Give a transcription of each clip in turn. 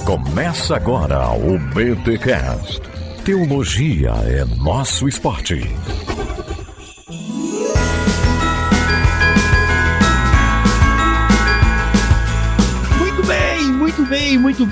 Começa agora o BTCast. Teologia é nosso esporte. Muito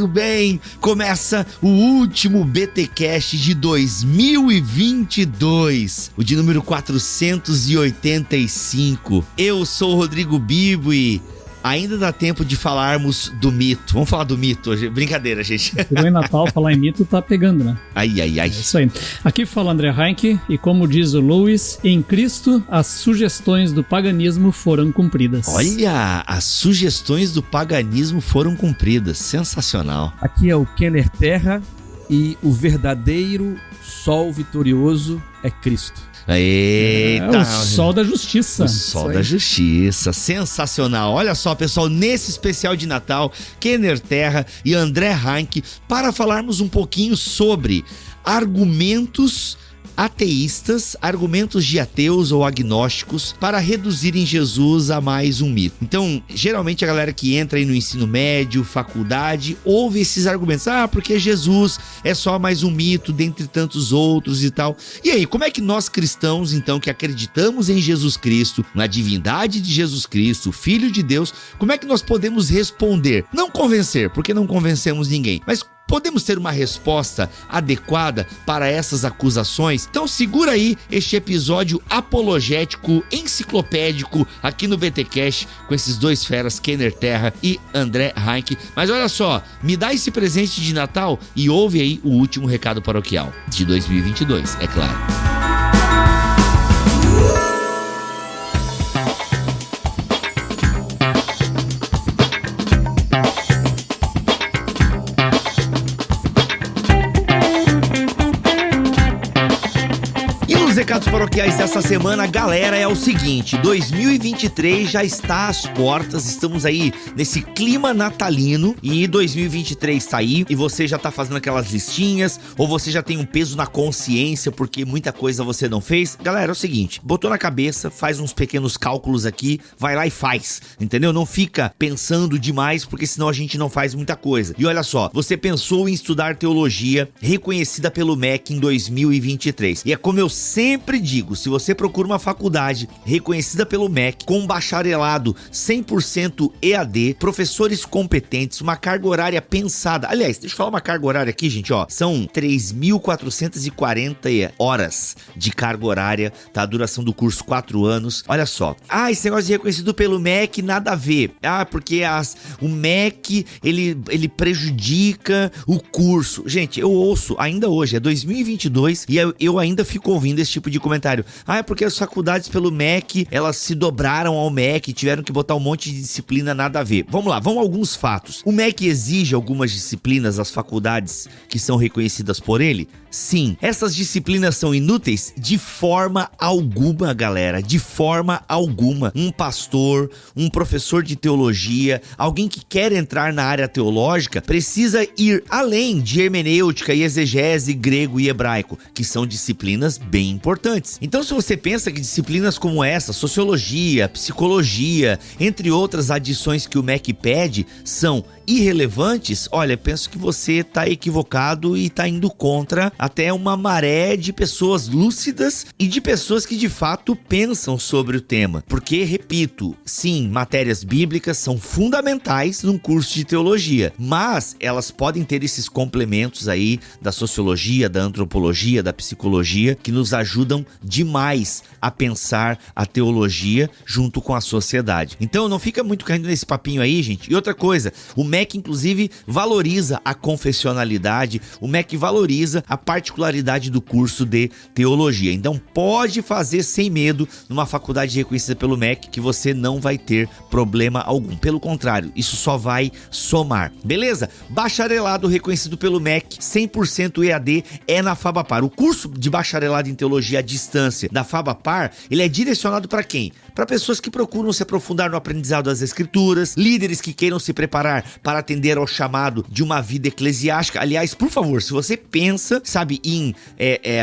bem. Começa o último BTcast de 2022, o de número 485. Eu sou o Rodrigo Bibo e ainda dá tempo de falarmos do mito. Vamos falar do mito hoje. Brincadeira, gente. Chegou em Natal, falar em mito tá pegando, né? Ai. É isso aí. Aqui fala André Heinck e como diz o Lewis, em Cristo as sugestões do paganismo foram cumpridas. Olha, as sugestões do paganismo foram cumpridas. Sensacional. Aqui é o Kenner Terra e o verdadeiro sol vitorioso é Cristo. Eita, o sol da justiça. O sol da justiça, sensacional. Olha só, pessoal, nesse especial de Natal, Kenner Terra e André Heinck, para falarmos um pouquinho sobre argumentos ateístas, argumentos de ateus ou agnósticos para reduzirem Jesus a mais um mito. Então, geralmente a galera que entra aí no ensino médio, faculdade, ouve esses argumentos. Porque Jesus é só mais um mito dentre tantos outros e tal. E aí, como é que nós cristãos, então, que acreditamos em Jesus Cristo, na divindade de Jesus Cristo, o Filho de Deus, como é que nós podemos responder? Não convencer, porque não convencemos ninguém, mas podemos ter uma resposta adequada para essas acusações? Então segura aí este episódio apologético, enciclopédico aqui no BTcast com esses dois feras, Kenner Terra e André Heinck. Mas olha só, me dá esse presente de Natal e ouve aí o último recado paroquial de 2022, é claro. Os recados paroquiais dessa semana, galera, é o seguinte: 2023 já está às portas, estamos aí nesse clima natalino e 2023 tá aí e você já tá fazendo aquelas listinhas ou você já tem um peso na consciência porque muita coisa você não fez. Galera, é o seguinte, botou na cabeça, faz uns pequenos cálculos aqui, vai lá e faz, entendeu? Não fica pensando demais porque senão a gente não faz muita coisa. E olha só, você pensou em estudar teologia reconhecida pelo MEC em 2023 e é como eu sempre digo, se você procura uma faculdade reconhecida pelo MEC, com bacharelado 100% EAD, professores competentes, uma carga horária pensada. Aliás, deixa eu falar uma carga horária aqui, gente, ó. São 3.440 horas de carga horária, tá? A duração do curso, 4 anos. Olha só. Esse negócio de reconhecido pelo MEC, nada a ver. Porque o MEC, ele prejudica o curso. Gente, eu ouço, ainda hoje, é 2022, e eu ainda fico ouvindo esse tipo de comentário. É porque as faculdades pelo MEC, elas se dobraram ao MEC, tiveram que botar um monte de disciplina, nada a ver. Vamos lá, vamos a alguns fatos. O MEC exige algumas disciplinas às faculdades que são reconhecidas por ele? Sim. Essas disciplinas são inúteis? De forma alguma, galera, de forma alguma. Um pastor, um professor de teologia, alguém que quer entrar na área teológica, precisa ir além de hermenêutica e exegese, grego e hebraico, que são disciplinas bem importantes. Então, se você pensa que disciplinas como essa, sociologia, psicologia, entre outras adições que o MEC pede, são irrelevantes, olha, penso que você está equivocado e está indo contra até uma maré de pessoas lúcidas e de pessoas que de fato pensam sobre o tema. Porque, repito, sim, matérias bíblicas são fundamentais num curso de teologia, mas elas podem ter esses complementos aí da sociologia, da antropologia, da psicologia, que nos ajudam demais a pensar a teologia junto com a sociedade. Então não fica muito caindo nesse papinho aí, gente. E outra coisa, o MEC inclusive valoriza a confessionalidade, o MEC valoriza a particularidade do curso de teologia. Então pode fazer sem medo numa faculdade reconhecida pelo MEC que você não vai ter problema algum. Pelo contrário, isso só vai somar. Beleza? Bacharelado reconhecido pelo MEC, 100% EAD, é na FABAPAR. O curso de bacharelado em teologia à distância da FABAPAR, ele é direcionado para quem? Para pessoas que procuram se aprofundar no aprendizado das escrituras, líderes que queiram se preparar para atender ao chamado de uma vida eclesiástica. Aliás, por favor, se você pensa, sabe sabe, em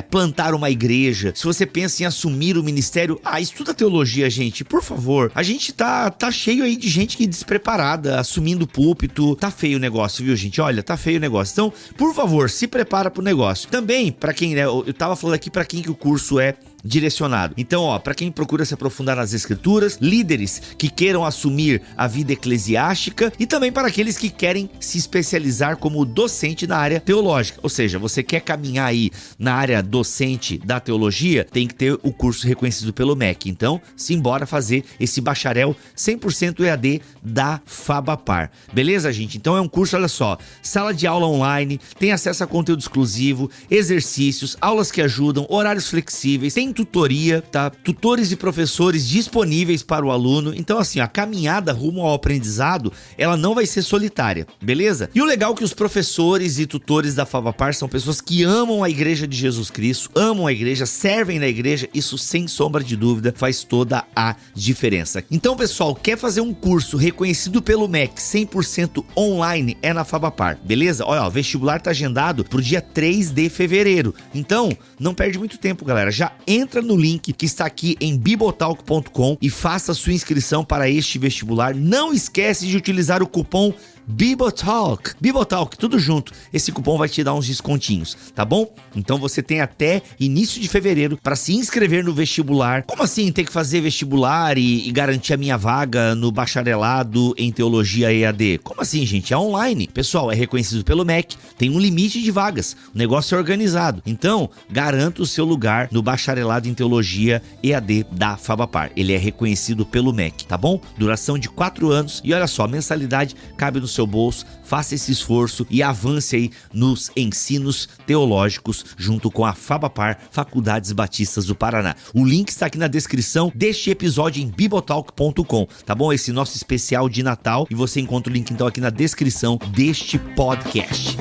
plantar uma igreja, se você pensa em assumir o ministério, estuda teologia, gente, por favor. A gente tá cheio aí de gente que é despreparada, assumindo púlpito. Tá feio o negócio, viu, gente? Olha, tá feio o negócio. Então, por favor, se prepara pro negócio. Também, pra quem, né, eu tava falando aqui pra quem que o curso é direcionado. Então, para quem procura se aprofundar nas escrituras, líderes que queiram assumir a vida eclesiástica e também para aqueles que querem se especializar como docente na área teológica. Ou seja, você quer caminhar aí na área docente da teologia, tem que ter o curso reconhecido pelo MEC. Então, simbora fazer esse bacharel 100% EAD da Fabapar. Beleza, gente? Então é um curso, olha só, sala de aula online, tem acesso a conteúdo exclusivo, exercícios, aulas que ajudam, horários flexíveis, tem tutoria, tá? Tutores e professores disponíveis para o aluno. Então, assim, a caminhada rumo ao aprendizado, ela não vai ser solitária, beleza? E o legal é que os professores e tutores da Fabapar são pessoas que amam a Igreja de Jesus Cristo, amam a igreja, servem na igreja, isso sem sombra de dúvida faz toda a diferença. Então, pessoal, quer fazer um curso reconhecido pelo MEC 100% online, é na Fabapar, beleza? Olha, o vestibular tá agendado pro dia 3 de fevereiro. Então, não perde muito tempo, galera. Já entra no link que está aqui em bibotalk.com e faça sua inscrição para este vestibular. Não esquece de utilizar o cupom Bibotalk, tudo junto. Esse cupom vai te dar uns descontinhos, tá bom? Então você tem até início de fevereiro para se inscrever no vestibular. Como assim tem que fazer vestibular e garantir a minha vaga no bacharelado em teologia EAD? Como assim, gente? É online. Pessoal, é reconhecido pelo MEC, tem um limite de vagas, o negócio é organizado. Então, garanta o seu lugar no bacharelado em teologia EAD da Fabapar. Ele é reconhecido pelo MEC, tá bom? Duração de 4 anos e olha só, a mensalidade cabe no seu bolso. Faça esse esforço e avance aí nos ensinos teológicos junto com a Fabapar, Faculdades Batistas do Paraná. O link está aqui na descrição deste episódio em bibotalk.com, tá bom? Esse nosso especial de Natal, e você encontra o link então aqui na descrição deste podcast.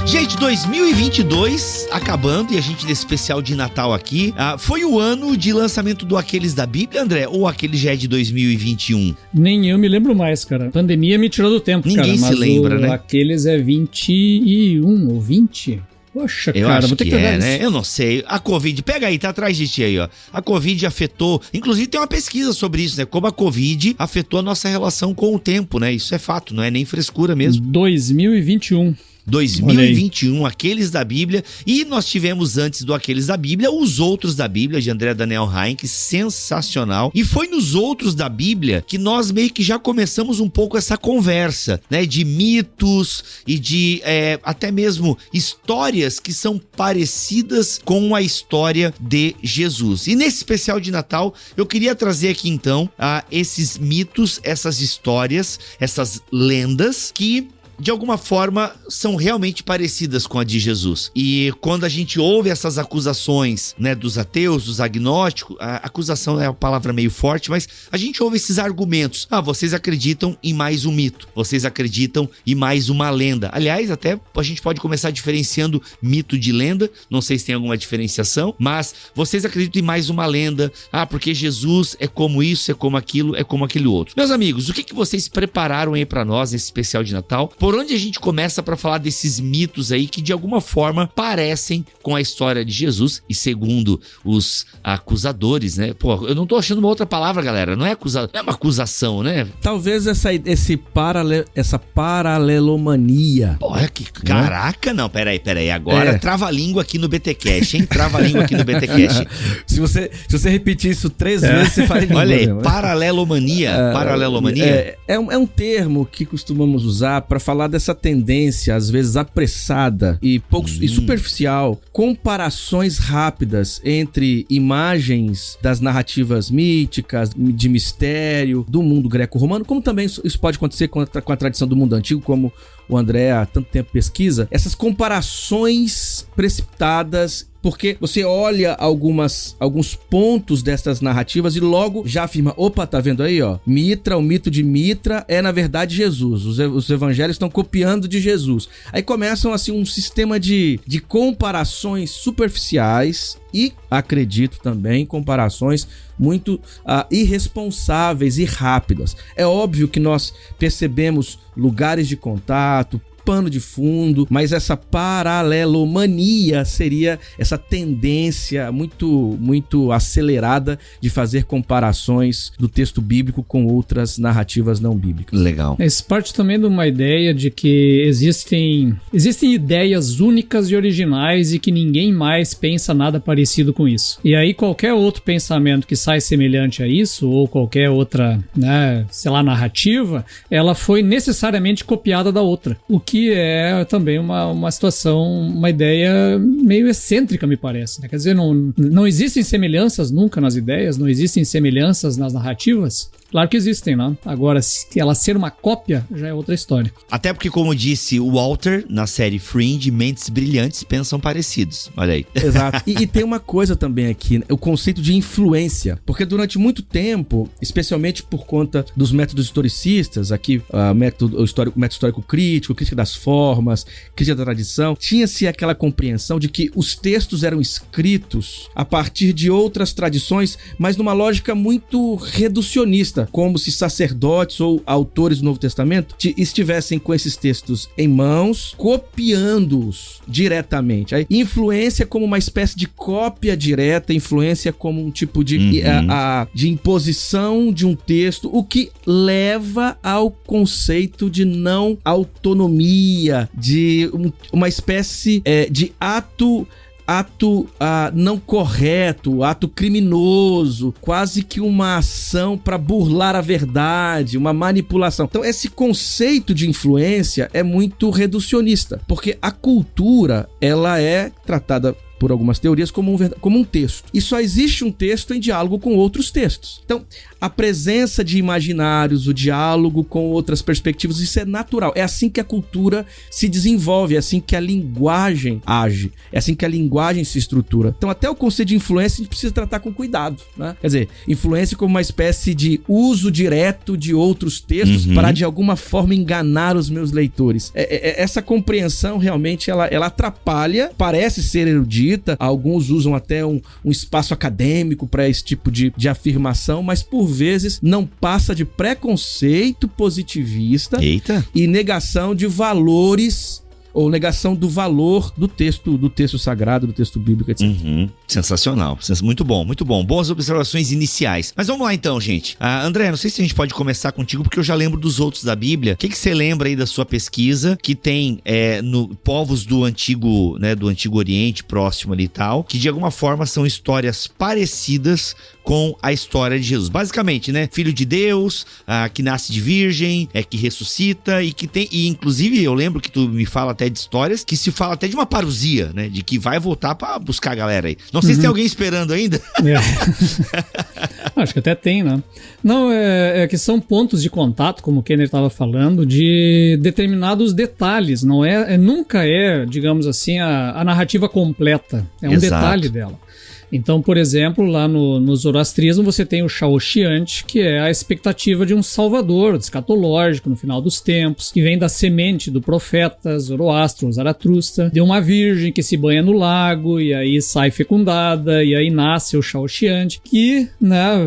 Gente, 2022 acabando e a gente nesse especial de Natal aqui, foi o ano de lançamento do Aqueles da Bíblia, André? Ou aquele já é de 2021? Nem eu me lembro mais, cara. A pandemia me tirou do tempo, Ninguém cara. se lembra, né? Aqueles é 21 ou 20? Poxa, eu cara, acho vou ter que é, pegar né? isso. Eu não sei. A Covid, pega aí, tá atrás de ti aí, ó. A Covid afetou, inclusive tem uma pesquisa sobre isso, né? Como a Covid afetou a nossa relação com o tempo, né? Isso é fato, não é nem frescura mesmo. 2021. 2021, Aqueles da Bíblia, e nós tivemos antes do Aqueles da Bíblia, os Outros da Bíblia, de André Daniel Heinck, sensacional, e foi nos Outros da Bíblia que nós meio que já começamos um pouco essa conversa, né, de mitos e de até mesmo histórias que são parecidas com a história de Jesus. E nesse especial de Natal, eu queria trazer aqui então esses mitos, essas histórias, essas lendas que de alguma forma são realmente parecidas com a de Jesus. E quando a gente ouve essas acusações, né, dos ateus, dos agnósticos, a acusação é uma palavra meio forte, mas a gente ouve esses argumentos. Vocês acreditam em mais um mito, vocês acreditam em mais uma lenda. Aliás, até a gente pode começar diferenciando mito de lenda, não sei se tem alguma diferenciação, mas vocês acreditam em mais uma lenda, porque Jesus é como isso, é como aquilo, é como aquele outro. Meus amigos, o que vocês prepararam aí pra nós nesse especial de Natal? Por onde a gente começa para falar desses mitos aí que de alguma forma parecem com a história de Jesus e segundo os acusadores, né? Pô, eu não tô achando uma outra palavra, galera. Não é uma acusação, né? Talvez essa paralelomania. Olha que caraca, não, peraí. Agora trava a língua aqui no BTcast, hein? Trava a língua aqui no BTcast. Se você repetir isso 3 vezes, você faz língua. Olha aí, paralelomania. É um termo que costumamos usar para falar dessa tendência, às vezes apressada e superficial, comparações rápidas entre imagens das narrativas míticas, de mistério, do mundo greco-romano, como também isso pode acontecer com a tradição do mundo antigo, como o André há tanto tempo pesquisa, essas comparações precipitadas porque você olha alguns pontos dessas narrativas e logo já afirma, opa, tá vendo aí, ó, Mitra, o mito de Mitra é na verdade Jesus, os evangelhos estão copiando de Jesus. Aí começam assim um sistema de comparações superficiais e, acredito também, comparações muito irresponsáveis e rápidas. É óbvio que nós percebemos lugares de contato, pano de fundo, mas essa paralelomania seria essa tendência muito acelerada de fazer comparações do texto bíblico com outras narrativas não bíblicas. Legal. Isso parte também de uma ideia de que existem ideias únicas e originais e que ninguém mais pensa nada parecido com isso. E aí qualquer outro pensamento que sai semelhante a isso, ou qualquer outra, né, sei lá, narrativa, ela foi necessariamente copiada da outra. O que é também uma situação, uma ideia meio excêntrica, me parece, né? Quer dizer, não existem semelhanças nunca nas ideias, não existem semelhanças nas narrativas. Claro que existem, né? Agora, se ela ser uma cópia, já é outra história. Até porque, como disse o Walter, na série Fringe, mentes brilhantes pensam parecidos. Olha aí. Exato. E tem uma coisa também aqui, o conceito de influência. Porque durante muito tempo, especialmente por conta dos métodos historicistas, aqui, método histórico crítico, crítica das formas, crítica da tradição, tinha-se aquela compreensão de que os textos eram escritos a partir de outras tradições, mas numa lógica muito reducionista, como se sacerdotes ou autores do Novo Testamento estivessem com esses textos em mãos, copiando-os diretamente. Aí, influência como uma espécie de cópia direta, influência como um tipo de imposição de um texto, o que leva ao conceito de não autonomia, de uma espécie de ato não correto, ato criminoso, quase que uma ação para burlar a verdade, uma manipulação. Então esse conceito de influência é muito reducionista, porque a cultura, ela é tratada por algumas teorias como um texto. E só existe um texto em diálogo com outros textos. Então, a presença de imaginários, o diálogo com outras perspectivas, isso é natural. É assim que a cultura se desenvolve, é assim que a linguagem age, é assim que a linguagem se estrutura. Então, até o conceito de influência a gente precisa tratar com cuidado, né? Quer dizer, influência como uma espécie de uso direto de outros textos para, de alguma forma, enganar os meus leitores. Essa compreensão, realmente, ela atrapalha, parece ser erudita, alguns usam até um espaço acadêmico para esse tipo de afirmação, mas por vezes não passa de preconceito positivista. Eita. E negação de valores ou negação do valor do texto sagrado, do texto bíblico, etc. Sensacional, muito bom, muito bom. Boas observações iniciais. Mas vamos lá então, gente. André, não sei se a gente pode começar contigo, porque eu já lembro dos outros da Bíblia. O que você lembra aí da sua pesquisa, que tem no povos do Antigo Oriente, próximo ali e tal, que de alguma forma são histórias parecidas com a história de Jesus. Basicamente, né? Filho de Deus, que nasce de virgem, que ressuscita e que tem... E inclusive eu lembro que tu me fala até de histórias que se fala até de uma parousia, né? De que vai voltar pra buscar a galera aí. Não sei se tem alguém esperando ainda. Acho que até tem, né? Não, é que são pontos de contato, como o Kenner estava falando, de determinados detalhes. Nunca é, digamos assim, a narrativa completa. É um detalhe dela. Então, por exemplo, lá no zoroastrismo você tem o Shaoshiante, que é a expectativa de um salvador escatológico no final dos tempos, que vem da semente do profeta Zoroastro, ou Zaratustra, de uma virgem que se banha no lago e aí sai fecundada e aí nasce o Shaoshiante, que, né,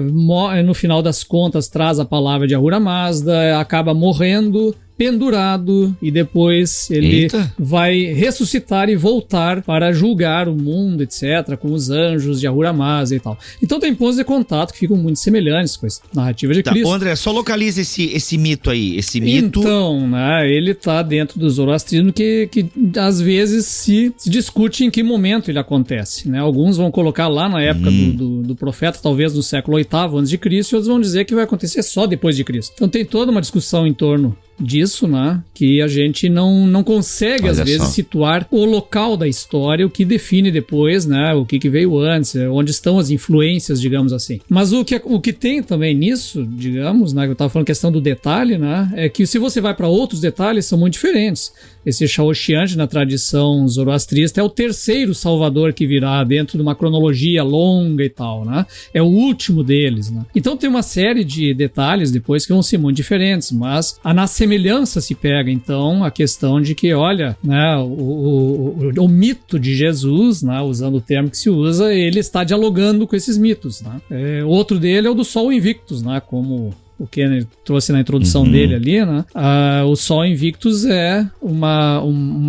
no final das contas traz a palavra de Ahura Mazda, acaba morrendo, pendurado, e depois ele vai ressuscitar e voltar para julgar o mundo, etc., com os anjos de Ahura Mazda e tal. Então tem pontos de contato que ficam muito semelhantes com a narrativa de Cristo. André, só localiza esse mito aí, esse mito... Então, né, ele tá dentro do zoroastrismo que às vezes se discute em que momento ele acontece, né? Alguns vão colocar lá na época do profeta, talvez no século VIII a.C., e outros vão dizer que vai acontecer só depois de Cristo. Então tem toda uma discussão em torno disso, né? Que a gente não consegue, às vezes, situar o local da história, o que define depois, né? O que veio antes, onde estão as influências, digamos assim. Mas o que tem também nisso, digamos, né? Eu tava falando questão do detalhe, né? É que se você vai para outros detalhes, são muito diferentes. esse Shaoshyant, na tradição zoroastrista, é o terceiro salvador que virá dentro de uma cronologia longa e tal, né? É o último deles, né? Então tem uma série de detalhes depois que vão ser muito diferentes, mas na semelhança se pega, então, a questão de que, olha, né, o mito de Jesus, né, usando o termo que se usa, ele está dialogando com esses mitos, né? Outro dele é o do Sol Invictus, né? Como o Kenner trouxe na introdução dele ali, né? O Sol Invictus é uma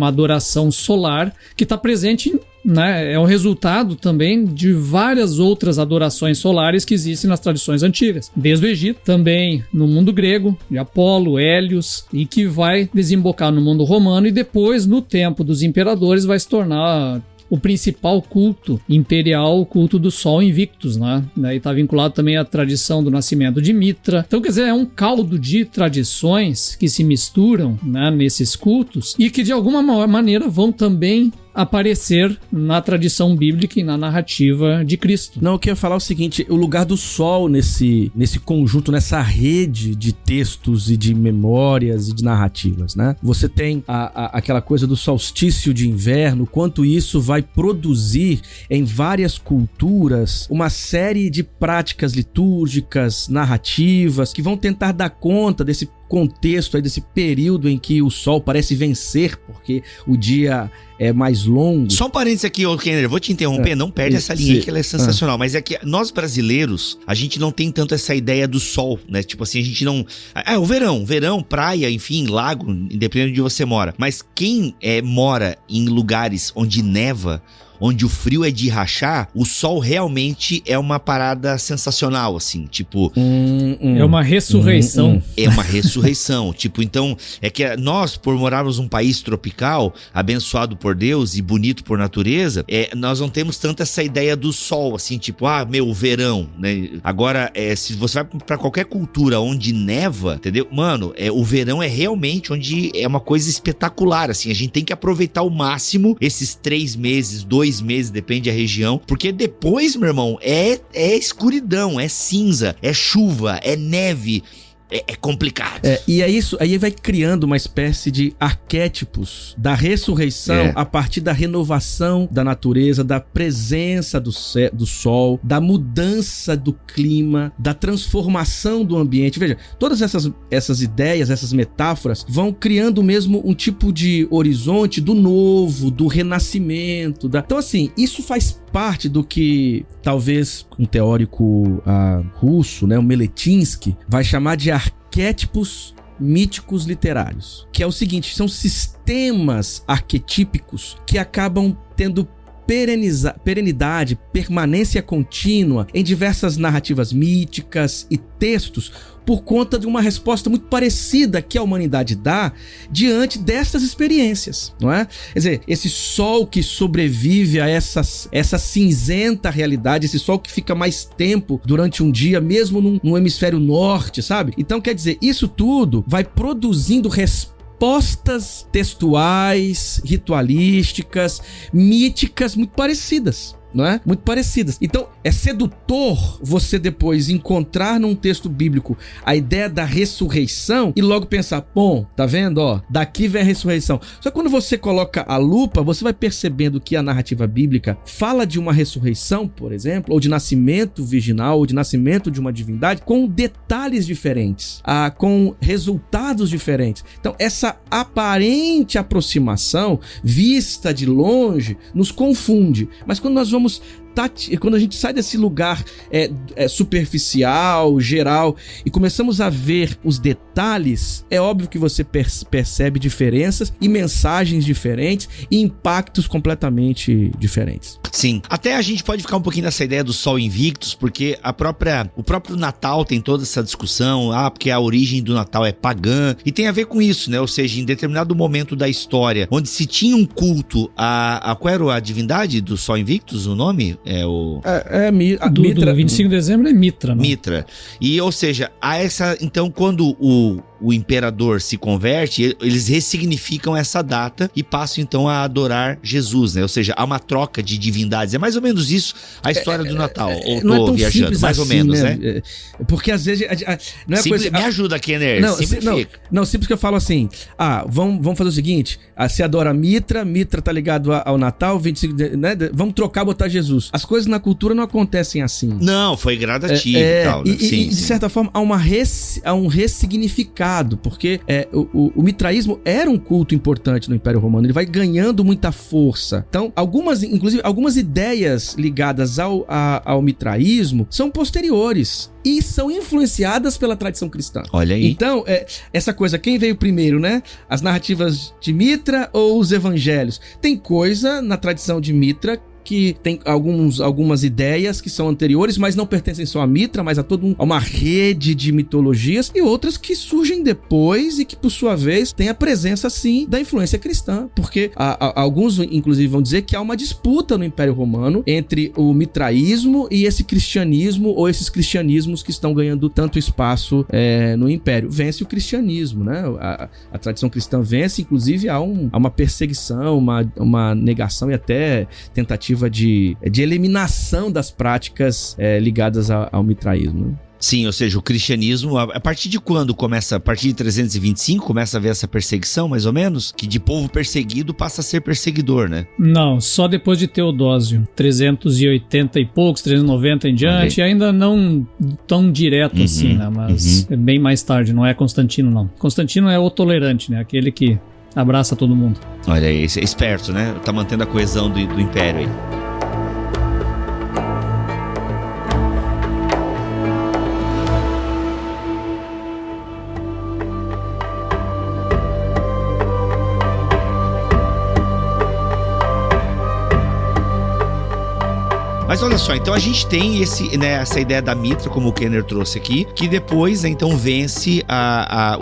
adoração solar que está presente, né? É um resultado também de várias outras adorações solares que existem nas tradições antigas, desde o Egito, também no mundo grego, de Apolo, Hélios, e que vai desembocar no mundo romano e depois, no tempo dos imperadores, vai se tornar o principal culto imperial, o culto do Sol Invictus, né? Daí está vinculado também à tradição do nascimento de Mitra. Então, quer dizer, é um caldo de tradições que se misturam, né, nesses cultos e que de alguma maneira vão também aparecer na tradição bíblica e na narrativa de Cristo. Não, eu queria falar o seguinte, o lugar do sol nesse conjunto, nessa rede de textos e de memórias e de narrativas, né? Você tem aquela coisa do solstício de inverno, quanto isso vai produzir em várias culturas uma série de práticas litúrgicas, narrativas, que vão tentar dar conta desse contexto aí, desse período em que o sol parece vencer, porque o dia é mais longo. Só um parênteses aqui, Kenner, vou te interromper, não perde essa linha aí que ela é sensacional, mas é que nós brasileiros, a gente não tem tanto essa ideia do sol, né? Tipo assim, a gente não... o verão, praia, enfim, lago, independente de onde você mora. Mas quem mora em lugares onde neva, onde o frio é de rachar, o sol realmente é uma parada sensacional, assim, tipo... É uma ressurreição. É uma ressurreição, tipo, então, é que nós, por morarmos num país tropical, abençoado por Deus e bonito por natureza, nós não temos tanto essa ideia do sol, assim, tipo, verão, né? Agora, se você vai pra qualquer cultura onde neva, entendeu? Mano, o verão é realmente onde é uma coisa espetacular, assim, a gente tem que aproveitar ao máximo esses 3 meses, 2 meses, depende da região, porque depois, meu irmão, é escuridão, é cinza, é chuva, é neve, é complicado. E é isso, aí vai criando uma espécie de arquétipos da ressurreição a partir da renovação da natureza, da presença do sol, da mudança do clima, da transformação do ambiente. Veja, todas essas ideias, essas metáforas vão criando mesmo um tipo de horizonte do novo, do renascimento. Então, assim, isso faz parte do que talvez um teórico russo, né, o Meletinsky, vai chamar de arquétipos míticos literários, que é o seguinte, são sistemas arquetípicos que acabam tendo perenidade, permanência contínua em diversas narrativas míticas e textos, por conta de uma resposta muito parecida que a humanidade dá diante dessas experiências, não é? Quer dizer, esse sol que sobrevive a essa cinzenta realidade, esse sol que fica mais tempo durante um dia, mesmo no hemisfério norte, sabe? Então, quer dizer, isso tudo vai produzindo respostas textuais, ritualísticas, míticas muito parecidas. Não é? Muito parecidas. Então, é sedutor você depois encontrar num texto bíblico a ideia da ressurreição e logo pensar, bom, tá vendo? Ó, daqui vem a ressurreição. Só que quando você coloca a lupa, você vai percebendo que a narrativa bíblica fala de uma ressurreição, por exemplo, ou de nascimento virginal, ou de nascimento de uma divindade, com detalhes diferentes, com resultados diferentes. Então, essa aparente aproximação, vista de longe, nos confunde. Mas quando nós vamos quando a gente sai desse lugar superficial, geral, e começamos a ver os detalhes, é óbvio que você percebe diferenças e mensagens diferentes e impactos completamente diferentes. Sim, até a gente pode ficar um pouquinho nessa ideia do Sol Invictus, porque o próprio Natal tem toda essa discussão, porque a origem do Natal é pagã, e tem a ver com isso, né? Ou seja, em determinado momento da história, onde se tinha um culto qual era a divindade do Sol Invictus, o nome? Mitra. Do 25 de dezembro é Mitra, né? Mitra. E, ou seja, então, quando o o imperador se converte, eles ressignificam essa data e passam então a adorar Jesus, né? Ou seja, há uma troca de divindades. É mais ou menos isso a história do Natal. Ou não tô é tão viajando? Mais ou assim, menos, né? Porque às vezes não é coisa. Me ajuda, Kenner. Não, simples que eu falo assim: vamos fazer o seguinte: se adora Mitra tá ligado ao Natal, 25, né? Vamos trocar, botar Jesus. As coisas na cultura não acontecem assim. Não, foi gradativo e tal. Né? E de certa forma há um ressignificado, porque o mitraísmo era um culto importante no Império Romano, ele vai ganhando muita força. Então, inclusive algumas ideias ligadas ao mitraísmo são posteriores e são influenciadas pela tradição cristã. Olha aí. Então, essa coisa, quem veio primeiro, né? As narrativas de Mitra ou os evangelhos? Tem coisa na tradição de Mitra que tem algumas ideias que são anteriores, mas não pertencem só a Mitra, mas a uma rede de mitologias, e outras que surgem depois e que, por sua vez, tem a presença, sim, da influência cristã, porque alguns, inclusive, vão dizer que há uma disputa no Império Romano entre o mitraísmo e esse cristianismo, ou esses cristianismos que estão ganhando tanto espaço no Império. Vence o cristianismo, né? A tradição cristã vence, inclusive há uma perseguição, uma negação e até tentativa de eliminação das práticas ligadas ao mitraísmo, né? Sim, ou seja, o cristianismo, a partir de quando começa? A partir de 325 começa a haver essa perseguição, mais ou menos? Que de povo perseguido passa a ser perseguidor, né? Não, só depois de Teodósio, 380 e poucos, 390 em diante, ainda não tão direto assim, né? Mas é bem mais tarde, não é Constantino, não. Constantino é o tolerante, né? Aquele que abraça todo mundo. Olha aí, é esperto, né? Tá mantendo a coesão do império aí. Mas olha só, então a gente tem essa ideia da Mitra, como o Kenner trouxe aqui, que depois, né, então, vence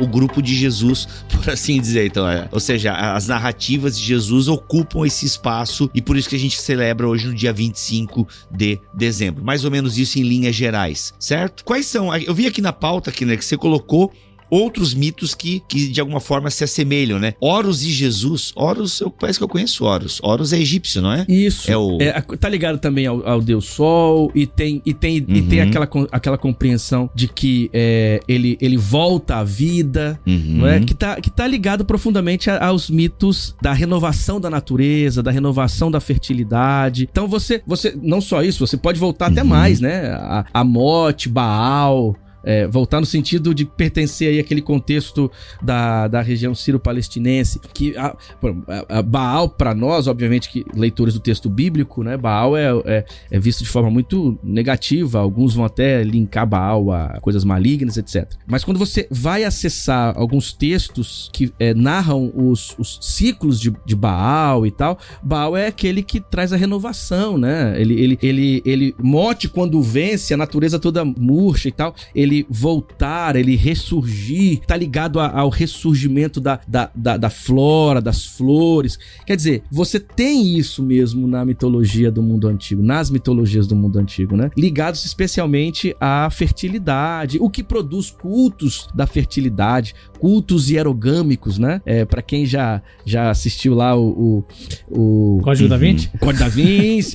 o grupo de Jesus, por assim dizer. Então, ou seja, as narrativas de Jesus ocupam esse espaço e por isso que a gente celebra hoje no dia 25 de dezembro. Mais ou menos isso em linhas gerais, certo? Quais são? Eu vi aqui na pauta, Kenner, que você colocou outros mitos que de alguma forma se assemelham, né? Horus e Jesus. Horus, parece que eu conheço Horus. Horus é egípcio, não é? Isso. Tá ligado também ao Deus Sol e tem aquela compreensão de que ele volta à vida, não é? Que tá ligado profundamente aos mitos da renovação da natureza, da renovação da fertilidade. Então você não só isso, você pode voltar até mais, né? A Mote, Baal. Voltar no sentido de pertencer aí àquele contexto da região sírio-palestinense, que a Baal, para nós, obviamente, que leitores do texto bíblico, né, Baal é visto de forma muito negativa, alguns vão até linkar Baal a coisas malignas, etc. Mas quando você vai acessar alguns textos que narram os ciclos de Baal e tal, Baal é aquele que traz a renovação, né? Ele Mote, quando vence, a natureza toda murcha e tal, ele voltar, ele ressurgir, tá ligado ao ressurgimento da flora, das flores. Quer dizer, você tem isso mesmo na mitologia do mundo antigo, nas mitologias do mundo antigo, né? Ligados especialmente à fertilidade, o que produz cultos da fertilidade, cultos hierogâmicos, né? Pra quem já assistiu lá o Código da Vinci? Código da Vinci,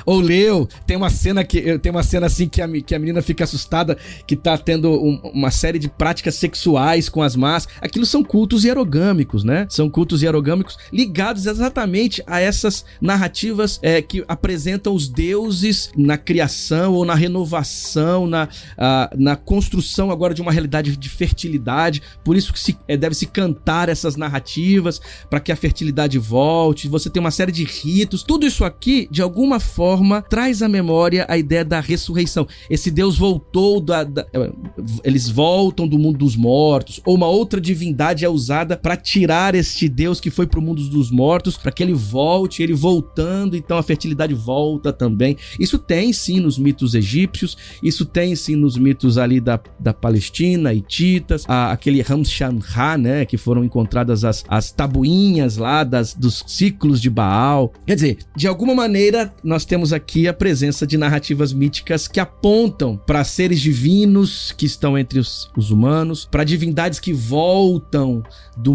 ou leu, tem uma cena assim que a menina fica assustada, que tá tendo uma série de práticas sexuais com as más. Aquilo são cultos hierogâmicos, né? São cultos hierogâmicos ligados exatamente a essas narrativas que apresentam os deuses na criação ou na renovação, na construção agora de uma realidade de fertilidade. Por isso que deve-se cantar essas narrativas para que a fertilidade volte. Você tem uma série de ritos. Tudo isso aqui, de alguma forma, traz à memória a ideia da ressurreição. Esse Deus voltou eles voltam do mundo dos mortos, ou uma outra divindade é usada para tirar este Deus que foi pro mundo dos mortos, para que ele volte, ele voltando, então a fertilidade volta também. Isso tem sim nos mitos egípcios, isso tem sim nos mitos ali da Palestina, hititas, aquele Ramshan-Ra, né, que foram encontradas as tabuinhas lá dos ciclos de Baal. Quer dizer, de alguma maneira nós temos aqui a presença de narrativas míticas que apontam para seres divinos espíritos que estão entre os humanos, para divindades que voltam do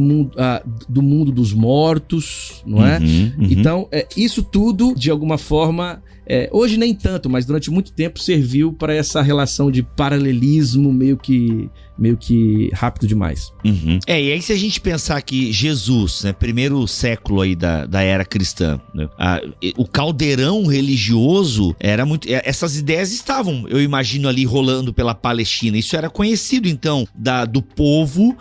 mundo dos mortos, não é? Então, isso tudo, de alguma forma, hoje nem tanto, mas durante muito tempo serviu para essa relação de paralelismo meio que rápido demais. E aí se a gente pensar que Jesus, né, primeiro século aí da era cristã, né, o caldeirão religioso era muito... Essas ideias estavam, eu imagino, ali rolando pela Palestina. Isso era conhecido, então, do povo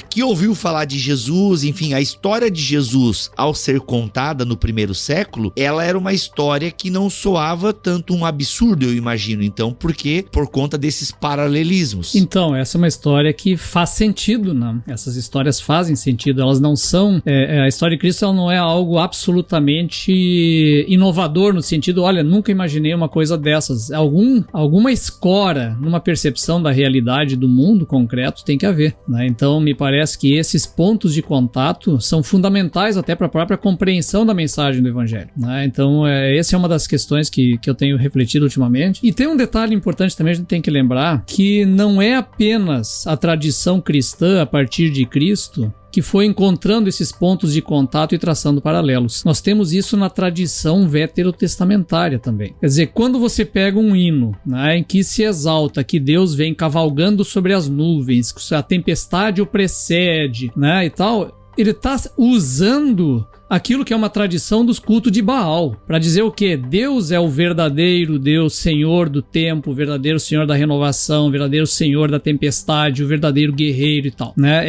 que ouviu falar de Jesus. Enfim, a história de Jesus, ao ser contada no primeiro século, ela era uma história que não soava tanto um absurdo, eu imagino. Então, por conta desses paralelismos. Então, essa é uma história que faz sentido, né? Essas histórias fazem sentido, elas não são... a história de Cristo ela não é algo absolutamente inovador no sentido, olha, nunca imaginei uma coisa dessas. Alguma escora numa percepção da realidade do mundo concreto tem que haver, né? Então, me parece que esses pontos de contato são fundamentais até para a própria compreensão da mensagem do Evangelho, né? Então, essa é uma das questões que eu tenho refletido ultimamente. E tem um detalhe importante também, a gente tem que lembrar, que não é apenas a tradição cristã a partir de Cristo que foi encontrando esses pontos de contato e traçando paralelos. Nós temos isso na tradição veterotestamentária também. Quer dizer, quando você pega um hino, né, em que se exalta que Deus vem cavalgando sobre as nuvens, que a tempestade o precede, né, e tal, ele está usando aquilo que é uma tradição dos cultos de Baal, para dizer o quê? Deus é o verdadeiro Deus, Senhor do tempo, o verdadeiro Senhor da renovação, o verdadeiro Senhor da tempestade, o verdadeiro guerreiro e tal, né?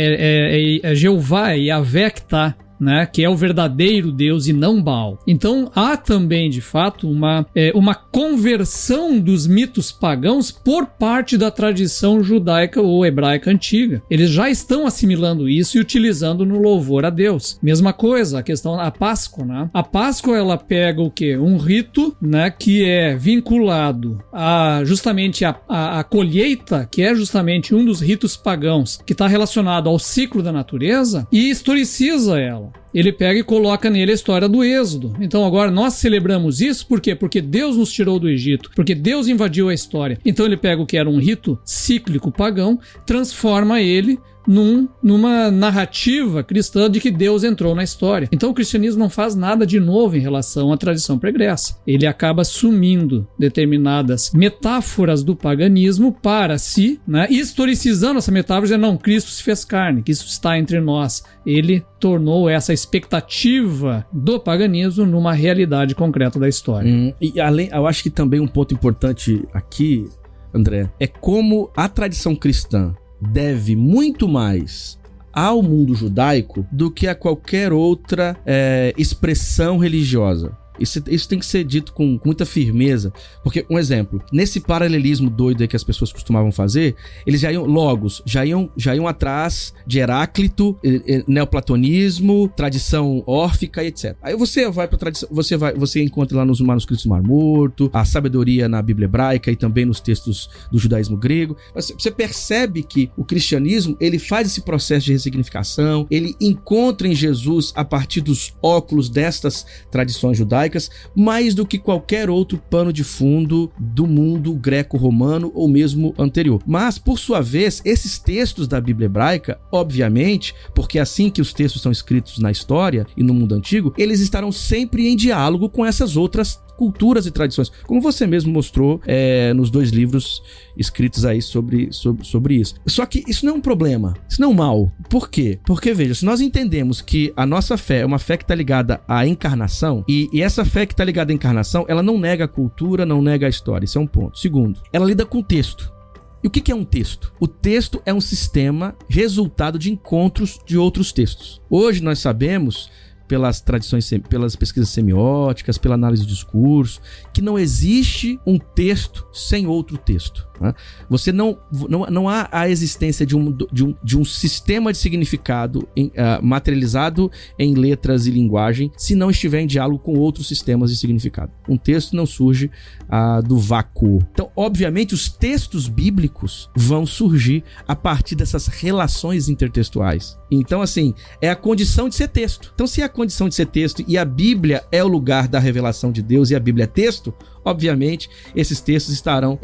É Jeová, é Yahvé que tá, né, que é o verdadeiro Deus e não Baal. Então há também de fato uma conversão dos mitos pagãos por parte da tradição judaica ou hebraica antiga. Eles já estão assimilando isso e utilizando no louvor a Deus. Mesma coisa, a questão da Páscoa, né? A Páscoa ela pega o quê? Um rito, né, que é vinculado justamente a colheita, que é justamente um dos ritos pagãos que está relacionado ao ciclo da natureza, e historiciza ela. Ele pega e coloca nele a história do Êxodo. Então agora nós celebramos isso, por quê? Porque Deus nos tirou do Egito, porque Deus invadiu a história. Então ele pega o que era um rito cíclico pagão, transforma ele numa narrativa cristã de que Deus entrou na história. Então o cristianismo não faz nada de novo em relação à tradição pregressa. Ele acaba assumindo determinadas metáforas do paganismo para si, né, historicizando essa metáfora, dizendo, não, Cristo se fez carne, que isso está entre nós. Ele tornou essa expectativa do paganismo numa realidade concreta da história. E além, eu acho que também um ponto importante aqui, André, é como a tradição cristã deve muito mais ao mundo judaico do que a qualquer outra expressão religiosa. Isso tem que ser dito com muita firmeza, porque, um exemplo, nesse paralelismo doido aí que as pessoas costumavam fazer, eles já iam atrás de Heráclito, neoplatonismo, tradição órfica e etc. Aí você vai pra tradição, você encontra lá nos manuscritos do Mar Morto, a sabedoria na Bíblia hebraica e também nos textos do judaísmo grego. Você percebe que o cristianismo, ele faz esse processo de ressignificação, ele encontra em Jesus, a partir dos óculos destas tradições judaicas, mais do que qualquer outro pano de fundo do mundo greco-romano ou mesmo anterior. Mas, por sua vez, esses textos da Bíblia hebraica, obviamente, porque é assim que os textos são escritos na história e no mundo antigo, eles estarão sempre em diálogo com essas outras culturas e tradições, como você mesmo mostrou nos 2 livros escritos aí sobre isso. Só que isso não é um problema, isso não é um mal. Por quê? Porque, veja, se nós entendemos que a nossa fé é uma fé que está ligada à encarnação, e essa fé que está ligada à encarnação, ela não nega a cultura, não nega a história, isso é um ponto. Segundo, ela lida com o texto. E o que é um texto? O texto é um sistema resultado de encontros de outros textos. Hoje nós sabemos, pelas tradições, pelas pesquisas semióticas, pela análise do discurso, que não existe um texto sem outro texto. Né? Você não há a existência de um sistema de significado materializado em letras e linguagem se não estiver em diálogo com outros sistemas de significado. Um texto não surge do vácuo. Então, obviamente, os textos bíblicos vão surgir a partir dessas relações intertextuais. Então, assim, é a condição de ser texto. Então, se é a condição de ser texto e a Bíblia é o lugar da revelação de Deus e a Bíblia é texto, obviamente, esses textos estarão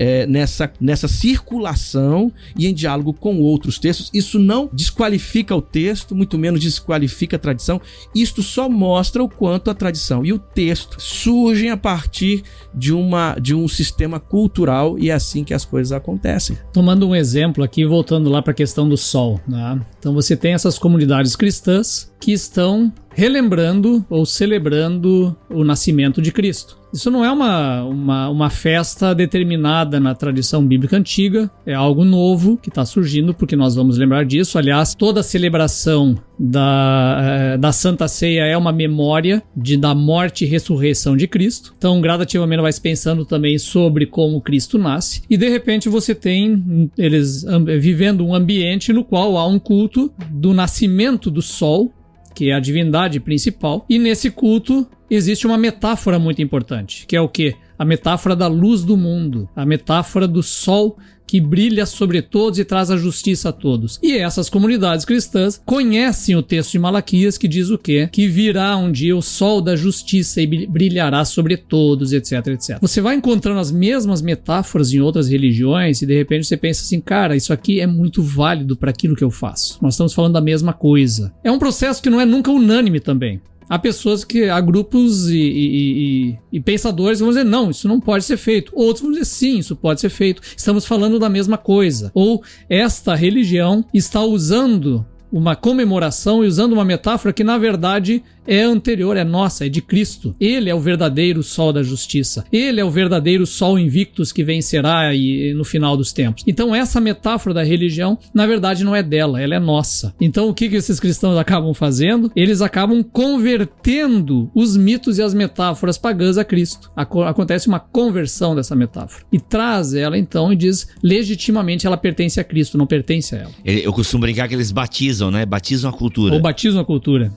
nessa circulação e em diálogo com outros textos. Isso não desqualifica o texto, muito menos desqualifica a tradição. Isto só mostra o quanto a tradição e o texto surgem a partir de um sistema cultural e é assim que as coisas acontecem. Tomando um exemplo aqui, voltando lá para a questão do sol, né? Então você tem essas comunidades cristãs que estão relembrando ou celebrando o nascimento de Cristo. Isso não é uma festa determinada na tradição bíblica antiga, é algo novo que está surgindo, porque nós vamos lembrar disso. Aliás, toda a celebração da Santa Ceia é uma memória da morte e ressurreição de Cristo. Então, gradativamente, vai se pensando também sobre como Cristo nasce. E, de repente, você tem eles vivendo um ambiente no qual há um culto do nascimento do sol, que é a divindade principal, e nesse culto existe uma metáfora muito importante, que é o quê? A metáfora da luz do mundo, a metáfora do sol que brilha sobre todos e traz a justiça a todos. E essas comunidades cristãs conhecem o texto de Malaquias que diz o quê? Que virá um dia o sol da justiça e brilhará sobre todos, etc, etc. Você vai encontrando as mesmas metáforas em outras religiões e de repente você pensa assim, cara, isso aqui é muito válido para aquilo que eu faço. Nós estamos falando da mesma coisa. É um processo que não é nunca unânime também. Há grupos e pensadores que vão dizer, não, isso não pode ser feito. Outros vão dizer, sim, isso pode ser feito. Estamos falando da mesma coisa. Ou esta religião está usando uma comemoração e usando uma metáfora que na verdade é anterior, é nossa, é de Cristo. Ele é o verdadeiro sol da justiça. Ele é o verdadeiro sol invictus que vencerá no final dos tempos. Então essa metáfora da religião, na verdade não é dela, ela é nossa. Então o que esses cristãos acabam fazendo? Eles acabam convertendo os mitos e as metáforas pagãs a Cristo. Acontece uma conversão dessa metáfora. E traz ela então e diz, legitimamente ela pertence a Cristo, não pertence a ela. Eu costumo brincar que eles batizam, né? Batizam a cultura. Ou batizam a cultura.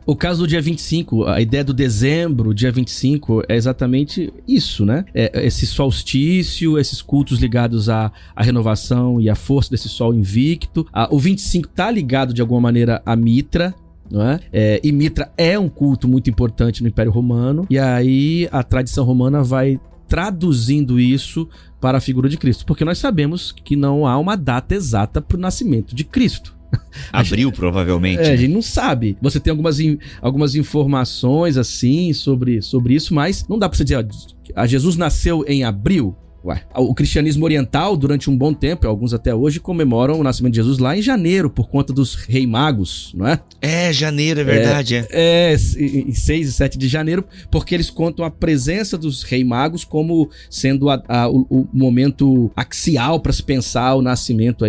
O caso do dia 25, a ideia do dezembro, dia 25, é exatamente isso, né? Esse solstício, esses cultos ligados à renovação e à força desse sol invicto. O 25 tá ligado de alguma maneira a Mitra, não é? E Mitra é um culto muito importante no Império Romano, e aí a tradição romana vai traduzindo isso para a figura de Cristo, porque nós sabemos que não há uma data exata para o nascimento de Cristo. Abril, provavelmente. A gente não sabe. Você tem algumas informações assim sobre isso, mas não dá pra você dizer, Jesus nasceu em abril. Ué. O cristianismo oriental, durante um bom tempo, alguns até hoje, comemoram o nascimento de Jesus lá em janeiro, por conta dos Reis Magos, não é? Janeiro, é verdade. Em 6 e 7 de janeiro, porque eles contam a presença dos Reis Magos como sendo o momento axial para se pensar o nascimento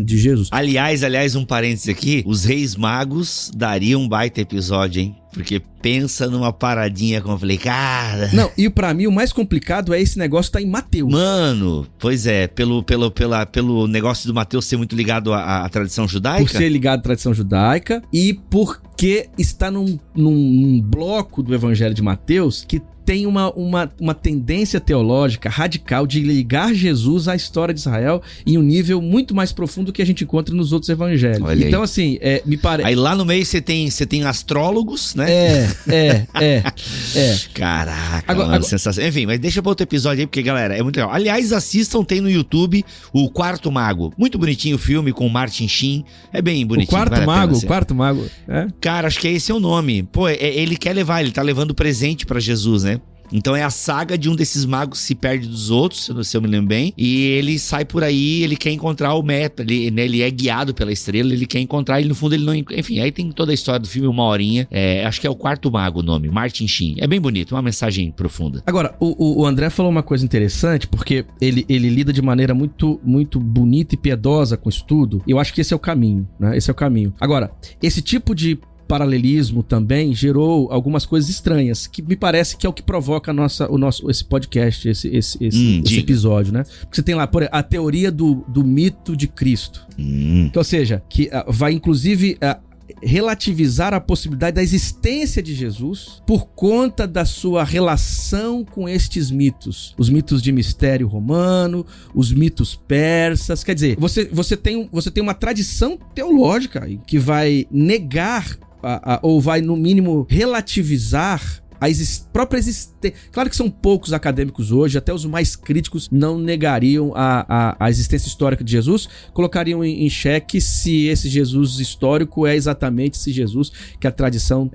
de Jesus. Aliás, um parênteses aqui, os Reis Magos dariam um baita episódio, hein? Porque pensa numa paradinha complicada. Não, e pra mim o mais complicado é esse negócio tá em Mateus. Mano, pois é, pelo negócio do Mateus ser muito ligado à tradição judaica. Por ser ligado à tradição judaica e porque está num bloco do Evangelho de Mateus que tem uma tendência teológica radical de ligar Jesus à história de Israel em um nível muito mais profundo que a gente encontra nos outros evangelhos. Olha então, aí. Assim, me parece... Aí lá no meio você tem astrólogos, né? Caraca, agora, sensação. Enfim, mas deixa pra outro episódio aí, porque, galera, é muito legal. Aliás, assistam, tem no YouTube o Quarto Mago. Muito bonitinho o filme com o Martin Sheen. É bem bonitinho. O Quarto Mago. É? Cara, acho que esse é o nome. Pô, ele ele tá levando presente pra Jesus, né? Então é a saga de um desses magos que se perde dos outros, se eu me lembro bem, e ele sai por aí, ele quer encontrar o Meta, ele é guiado pela estrela, ele quer encontrar, ele no fundo ele não... Enfim, aí tem toda a história do filme, 1 horinha, acho que é o Quarto Mago o nome, Martin Sheen. É bem bonito, uma mensagem profunda. Agora, o André falou uma coisa interessante, porque ele lida de maneira muito, muito bonita e piedosa com isso tudo, e eu acho que esse é o caminho, né? Esse é o caminho. Agora, esse tipo de paralelismo também gerou algumas coisas estranhas, que me parece que é o que provoca esse podcast, esse episódio, né? Porque você tem lá, por exemplo, a teoria do mito de Cristo. Que, ou seja, que vai inclusive relativizar a possibilidade da existência de Jesus por conta da sua relação com estes mitos. Os mitos de mistério romano, os mitos persas. Quer dizer, você tem uma tradição teológica que vai negar ou vai, no mínimo, relativizar a própria existência. Claro que são poucos acadêmicos hoje, até os mais críticos não negariam a existência histórica de Jesus, colocariam em xeque se esse Jesus histórico é exatamente esse Jesus que a tradição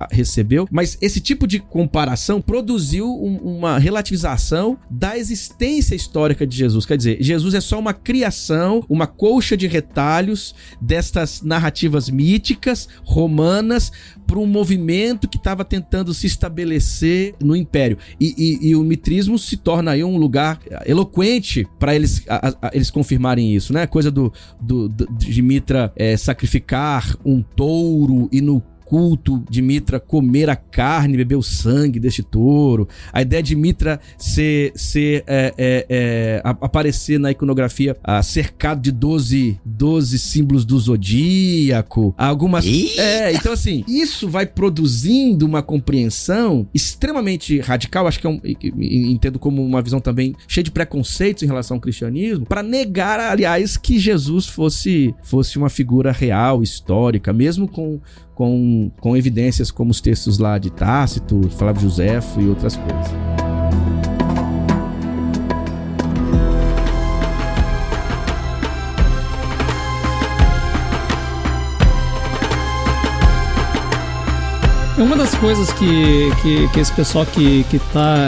recebeu. Mas esse tipo de comparação produziu uma relativização da existência histórica de Jesus. Quer dizer, Jesus é só uma criação, uma colcha de retalhos destas narrativas míticas, romanas, para um movimento que estava tentando se estabelecer no Império. E o mitrismo se torna aí um lugar eloquente para eles confirmarem isso, né? Coisa de Mitra sacrificar um touro e no culto de Mitra comer a carne, beber o sangue deste touro. A ideia de Mitra aparecer na iconografia cercado de 12 símbolos do zodíaco. Algumas... então assim, isso vai produzindo uma compreensão extremamente radical, acho que entendo como uma visão também cheia de preconceitos em relação ao cristianismo, para negar, aliás, que Jesus fosse uma figura real, histórica, mesmo com evidências como os textos lá de Tácito, Flávio Josefo e outras coisas. Uma das coisas que esse pessoal que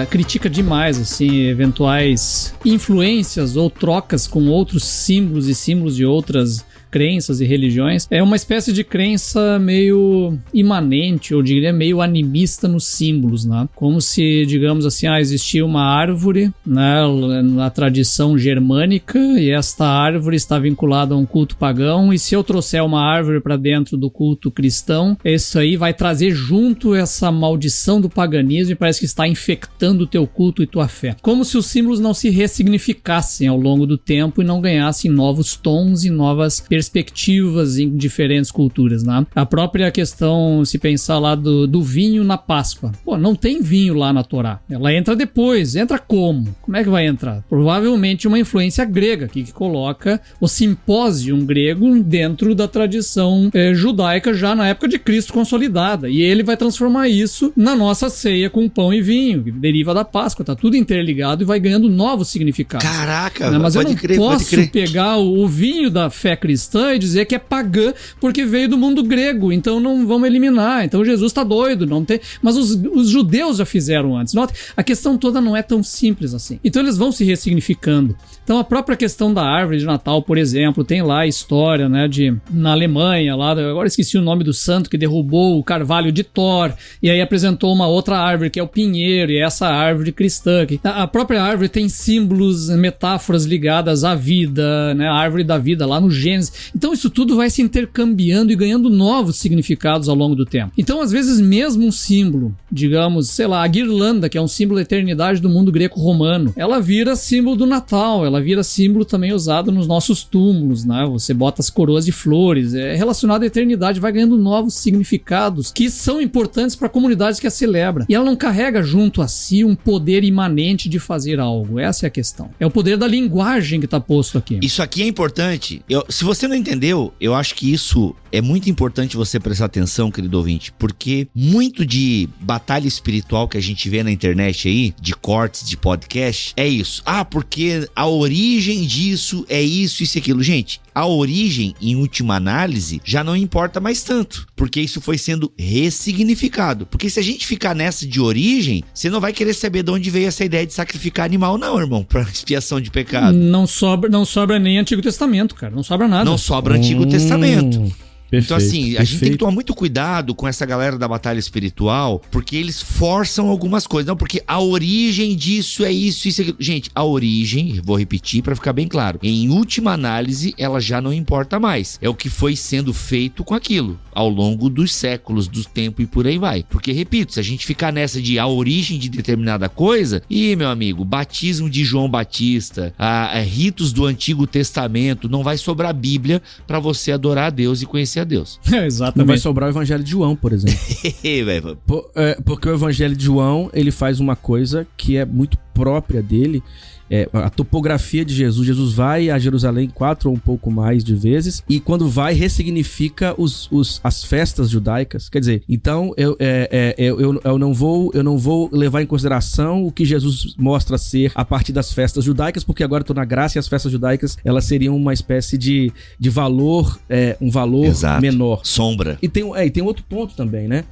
critica demais, assim, eventuais influências ou trocas com outros símbolos e símbolos de outras crenças e religiões, é uma espécie de crença meio imanente, ou diria meio animista nos símbolos, né? Como se, digamos assim, existia uma árvore, né, na tradição germânica, e esta árvore está vinculada a um culto pagão, e se eu trouxer uma árvore para dentro do culto cristão, isso aí vai trazer junto essa maldição do paganismo e parece que está infectando o teu culto e tua fé. Como se os símbolos não se ressignificassem ao longo do tempo e não ganhassem novos tons e novas perspectivas em diferentes culturas, né? A própria questão, se pensar lá do vinho na Páscoa. Pô, não tem vinho lá na Torá. Ela entra depois. Entra como? Como é que vai entrar? Provavelmente uma influência grega que coloca o simpósio grego dentro da tradição judaica já na época de Cristo consolidada. E ele vai transformar isso na nossa ceia com pão e vinho, que deriva da Páscoa. Tá tudo interligado e vai ganhando novos significados. Caraca! Né? Mas eu não posso pegar o vinho da fé cristã e dizer que é pagã porque veio do mundo grego, então não vamos eliminar, então Jesus tá doido, não tem... Mas os judeus já fizeram antes. Nota, a questão toda não é tão simples assim. Então eles vão se ressignificando. Então a própria questão da árvore de Natal, por exemplo, tem lá a história, né, na Alemanha, lá, agora esqueci o nome do santo que derrubou o carvalho de Thor, e aí apresentou uma outra árvore que é o pinheiro, e é essa árvore cristã. A própria árvore tem símbolos, metáforas ligadas à vida, né, a árvore da vida lá no Gênesis. Então isso tudo vai se intercambiando e ganhando novos significados ao longo do tempo. Então às vezes mesmo um símbolo, digamos, sei lá, a guirlanda, que é um símbolo da eternidade do mundo greco-romano, ela vira símbolo do Natal, ela vira símbolo também usado nos nossos túmulos, né? Você bota as coroas de flores, é relacionado à eternidade, vai ganhando novos significados que são importantes para comunidades que a celebram. E ela não carrega junto a si um poder imanente de fazer algo. Essa é a questão. É o poder da linguagem que está posto aqui. Isso aqui é importante. Se você não entendeu, eu acho que isso é muito importante você prestar atenção, querido ouvinte, porque muito de batalha espiritual que a gente vê na internet aí, de cortes, de podcast, é isso. Porque a origem disso é isso e aquilo. Gente, a origem, em última análise, já não importa mais tanto, porque isso foi sendo ressignificado. Porque se a gente ficar nessa de origem, você não vai querer saber de onde veio essa ideia de sacrificar animal, não, irmão, pra expiação de pecado. Não sobra nem Antigo Testamento, cara. Não sobra nada. Não sobra Antigo Testamento. Perfeito, então assim, a gente tem que tomar muito cuidado com essa galera da batalha espiritual, porque eles forçam algumas coisas. Não, porque a origem disso é isso, isso, aquilo. Gente, a origem, vou repetir pra ficar bem claro, em última análise, ela já não importa mais. É o que foi sendo feito com aquilo, ao longo dos séculos, do tempo e por aí vai. Porque, repito, se a gente ficar nessa de a origem de determinada coisa, meu amigo, batismo de João Batista, ritos do Antigo Testamento, não vai sobrar Bíblia pra você adorar a Deus e conhecer a Deus. Exatamente. Não vai sobrar o Evangelho de João, por exemplo. Porque o Evangelho de João, ele faz uma coisa que é muito própria dele a topografia de Jesus. Jesus vai a Jerusalém 4 ou um pouco mais de vezes, e quando vai, ressignifica as festas judaicas. Quer dizer, então eu não vou levar em consideração o que Jesus mostra ser a partir das festas judaicas, porque agora eu tô na graça e as festas judaicas, elas seriam uma espécie de valor, um valor Exato. menor. Sombra. E tem outro ponto também, né?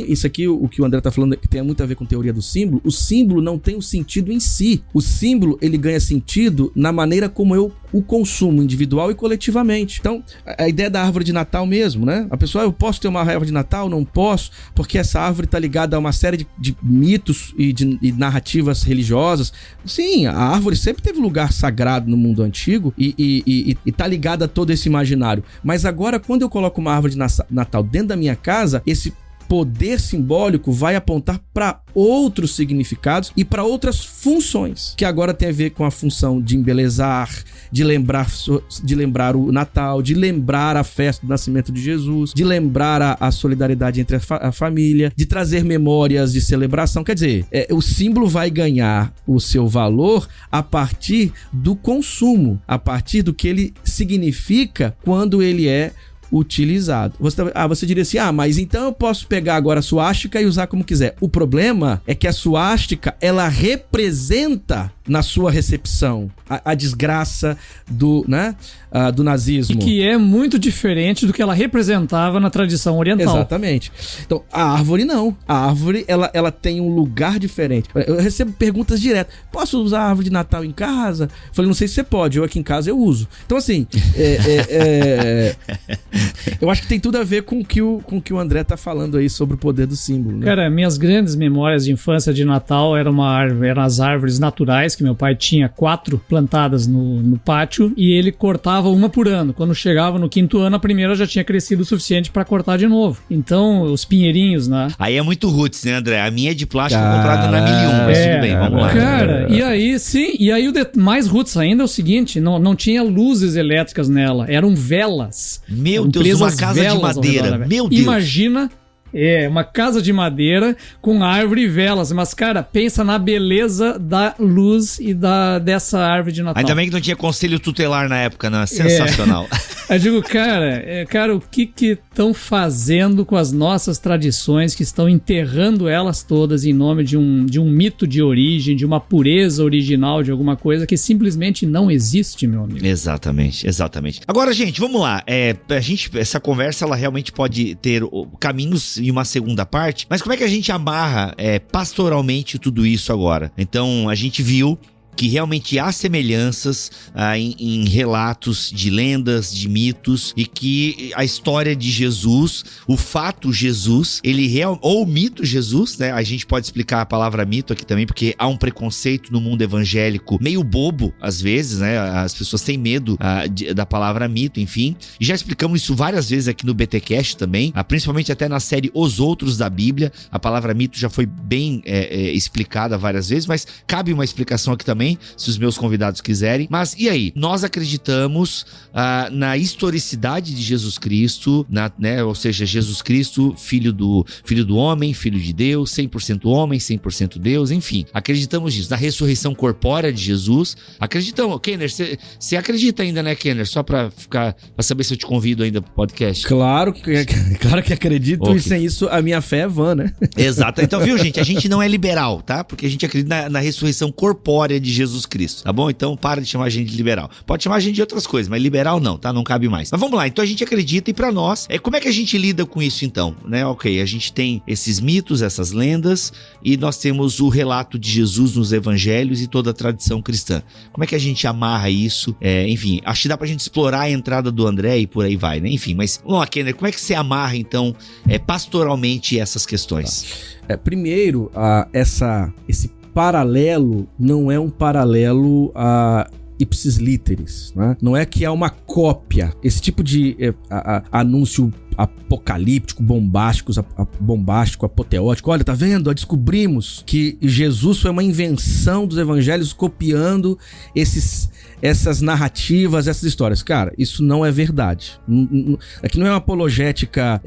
Isso aqui, o que o André tá falando, que tem muito a ver com teoria do símbolo. O símbolo não tem o sentido em si. O símbolo, ele ganha sentido na maneira como eu o consumo, individual e coletivamente. Então, a ideia da árvore de Natal mesmo, né? A pessoa, eu posso ter uma árvore de Natal? Não posso, porque essa árvore tá ligada a uma série de mitos e narrativas religiosas. Sim, a árvore sempre teve lugar sagrado no mundo antigo e tá ligada a todo esse imaginário. Mas agora, quando eu coloco uma árvore de Natal dentro da minha casa, esse poder simbólico vai apontar para outros significados e para outras funções, que agora tem a ver com a função de embelezar, de lembrar o Natal, de lembrar a festa do nascimento de Jesus, de lembrar a solidariedade entre a família, de trazer memórias de celebração. Quer dizer, o símbolo vai ganhar o seu valor a partir do consumo, a partir do que ele significa quando ele é utilizado. Você diria assim, mas então eu posso pegar agora a suástica e usar como quiser. O problema é que a suástica, ela representa na sua recepção a desgraça do nazismo. E que é muito diferente do que ela representava na tradição oriental. Exatamente. Então, a árvore não. A árvore, ela tem um lugar diferente. Eu recebo perguntas direto. Posso usar a árvore de Natal em casa? Eu falei, não sei se você pode. Eu aqui em casa eu uso. Então, assim, eu acho que tem tudo a ver com o que o André tá falando aí sobre o poder do símbolo, né? Cara, minhas grandes memórias de infância de Natal eram as árvores naturais, que meu pai tinha 4 plantadas no pátio, e ele cortava uma por ano. Quando chegava no 5º ano, a primeira já tinha crescido o suficiente pra cortar de novo. Então, os pinheirinhos, né? Aí é muito roots, né, André? A minha é de plástico comprada na 1001, mas tudo bem, vamos lá. Cara, e aí, sim, mais roots ainda é o seguinte, não tinha luzes elétricas nela, eram velas. Meu Deus, uma casa de madeira. Meu Deus. Imagina... uma casa de madeira com árvore e velas. Mas, cara, pensa na beleza da luz e dessa árvore de Natal. Ainda bem que não tinha conselho tutelar na época, né? Sensacional. Eu digo, cara, o que estão fazendo com as nossas tradições, que estão enterrando elas todas em nome de um mito de origem, de uma pureza original de alguma coisa que simplesmente não existe, meu amigo. Exatamente. Agora, gente, vamos lá. Essa conversa, ela realmente pode ter caminhos em uma segunda parte, mas como é que a gente amarra pastoralmente tudo isso agora? Então, a gente viu que realmente há semelhanças em relatos de lendas, de mitos, e que a história de Jesus, o fato Jesus, ou o mito Jesus, né? A gente pode explicar a palavra mito aqui também, porque há um preconceito no mundo evangélico meio bobo, às vezes, né? As pessoas têm medo da palavra mito, enfim. E já explicamos isso várias vezes aqui no BTcast também, principalmente até na série Os Outros da Bíblia. A palavra mito já foi bem explicada várias vezes, mas cabe uma explicação aqui também, se os meus convidados quiserem. Mas e aí? Nós acreditamos na historicidade de Jesus Cristo, né? Ou seja, Jesus Cristo, filho do homem, filho de Deus, 100% homem, 100% Deus, enfim. Acreditamos nisso. Na ressurreição corpórea de Jesus. Acreditamos. Kenner, você acredita ainda, né, Kenner? Só pra saber se eu te convido ainda pro podcast. Claro que acredito, okay. E sem isso a minha fé é vã, né? Exato. Então, viu, gente? A gente não é liberal, tá? Porque a gente acredita na ressurreição corpórea de Jesus Cristo, tá bom? Então para de chamar a gente de liberal. Pode chamar a gente de outras coisas, mas liberal não, tá? Não cabe mais. Mas vamos lá, então a gente acredita, e pra nós, como é que a gente lida com isso então, né? Ok, a gente tem esses mitos, essas lendas, e nós temos o relato de Jesus nos evangelhos e toda a tradição cristã. Como é que a gente amarra isso? Enfim, acho que dá pra gente explorar a entrada do André e por aí vai, né? Enfim, mas vamos lá, Kenner, como é que você amarra então pastoralmente essas questões? Primeiro, esse paralelo não é um paralelo a ipsis literis, né? Não é que é uma cópia. Esse tipo de anúncio apocalíptico, bombástico, apoteótico. Olha, tá vendo? Descobrimos que Jesus foi uma invenção dos evangelhos, copiando essas narrativas, essas histórias. Cara, isso não é verdade. Aqui não é uma apologética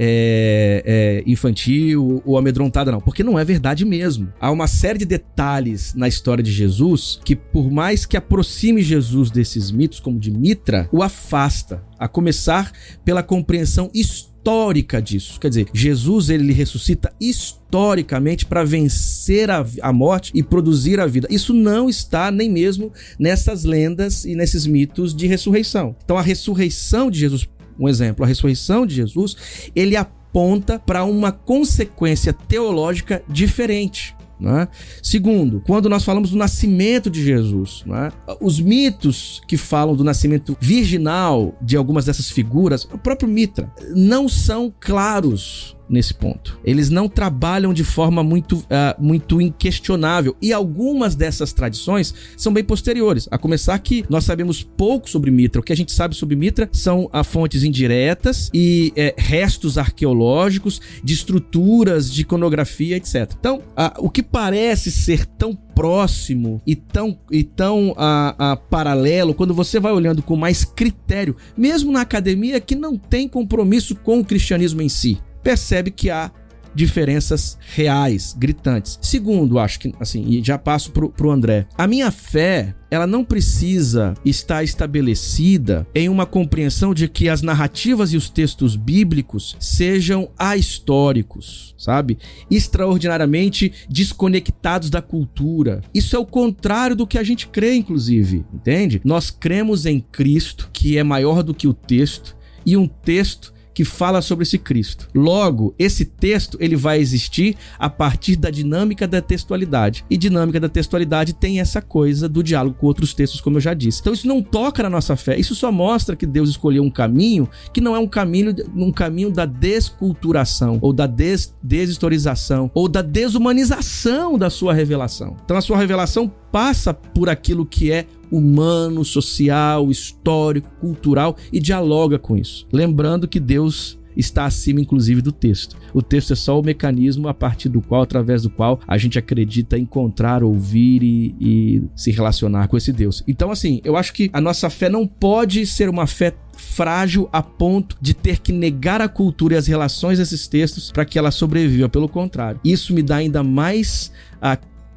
infantil ou amedrontada, não. Porque não é verdade mesmo. Há uma série de detalhes na história de Jesus que, por mais que aproxime Jesus desses mitos, como de Mitra, o afasta. A começar pela compreensão histórica disso. Quer dizer, Jesus ele ressuscita historicamente para vencer a morte e produzir a vida. Isso não está nem mesmo nessas lendas e nesses mitos de ressurreição. Então a ressurreição de Jesus, um exemplo, a ressurreição de Jesus, ele aponta para uma consequência teológica diferente. Né? Segundo, quando nós falamos do nascimento de Jesus, né? Os mitos que falam do nascimento virginal de algumas dessas figuras, o próprio Mitra, não são claros nesse ponto. Eles não trabalham de forma muito inquestionável, e algumas dessas tradições são bem posteriores, a começar que nós sabemos pouco sobre Mitra. O que a gente sabe sobre Mitra são fontes indiretas e restos arqueológicos de estruturas de iconografia, etc. Então, o que parece ser tão próximo e tão paralelo, quando você vai olhando com mais critério, mesmo na academia que não tem compromisso com o cristianismo em si, percebe que há diferenças reais, gritantes. Segundo, acho que, assim, e já passo pro André, a minha fé, ela não precisa estar estabelecida em uma compreensão de que as narrativas e os textos bíblicos sejam ahistóricos, sabe? Extraordinariamente desconectados da cultura. Isso é o contrário do que a gente crê, inclusive, entende? Nós cremos em Cristo, que é maior do que o texto, e um texto que fala sobre esse Cristo. Logo, esse texto ele vai existir a partir da dinâmica da textualidade. E dinâmica da textualidade tem essa coisa do diálogo com outros textos, como eu já disse. Então isso não toca na nossa fé. Isso só mostra que Deus escolheu um caminho que não é um caminho da desculturação, ou da deshistorização, ou da desumanização da sua revelação. Então a sua revelação passa por aquilo que é humano, social, histórico, cultural e dialoga com isso. Lembrando que Deus está acima, inclusive, do texto. O texto é só o mecanismo a partir do qual, através do qual a gente acredita encontrar, ouvir e se relacionar com esse Deus. Então, assim, eu acho que a nossa fé não pode ser uma fé frágil a ponto de ter que negar a cultura e as relações desses textos para que ela sobreviva. Pelo contrário, isso me dá ainda mais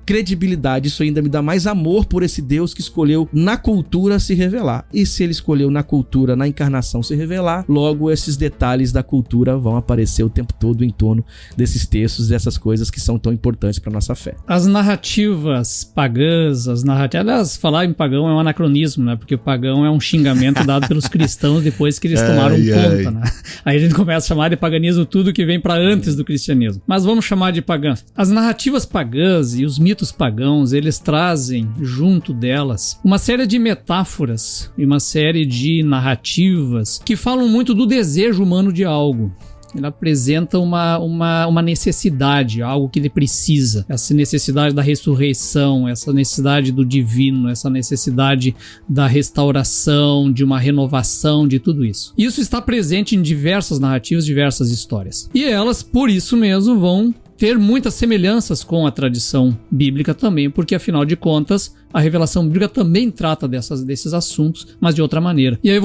credibilidade, isso ainda me dá mais amor por esse Deus que escolheu na cultura se revelar. E se ele escolheu na cultura, na encarnação se revelar, logo esses detalhes da cultura vão aparecer o tempo todo em torno desses textos, dessas coisas que são tão importantes para nossa fé. As narrativas pagãs, aliás, falar em pagão é um anacronismo, né? Porque o pagão é um xingamento dado pelos cristãos depois que eles tomaram conta, né? Aí a gente começa a chamar de paganismo tudo que vem para antes do cristianismo. Mas vamos chamar de pagãs. As narrativas pagãs e os mitos pagãos, eles trazem junto delas uma série de metáforas e uma série de narrativas que falam muito do desejo humano de algo. Ele apresenta uma necessidade, algo que ele precisa. Essa necessidade da ressurreição, essa necessidade do divino, essa necessidade da restauração, de uma renovação, de tudo isso. Isso está presente em diversas narrativas, diversas histórias. E elas, por isso mesmo, vão ter muitas semelhanças com a tradição bíblica também, porque afinal de contas a revelação bíblica também trata desses assuntos, mas de outra maneira. E aí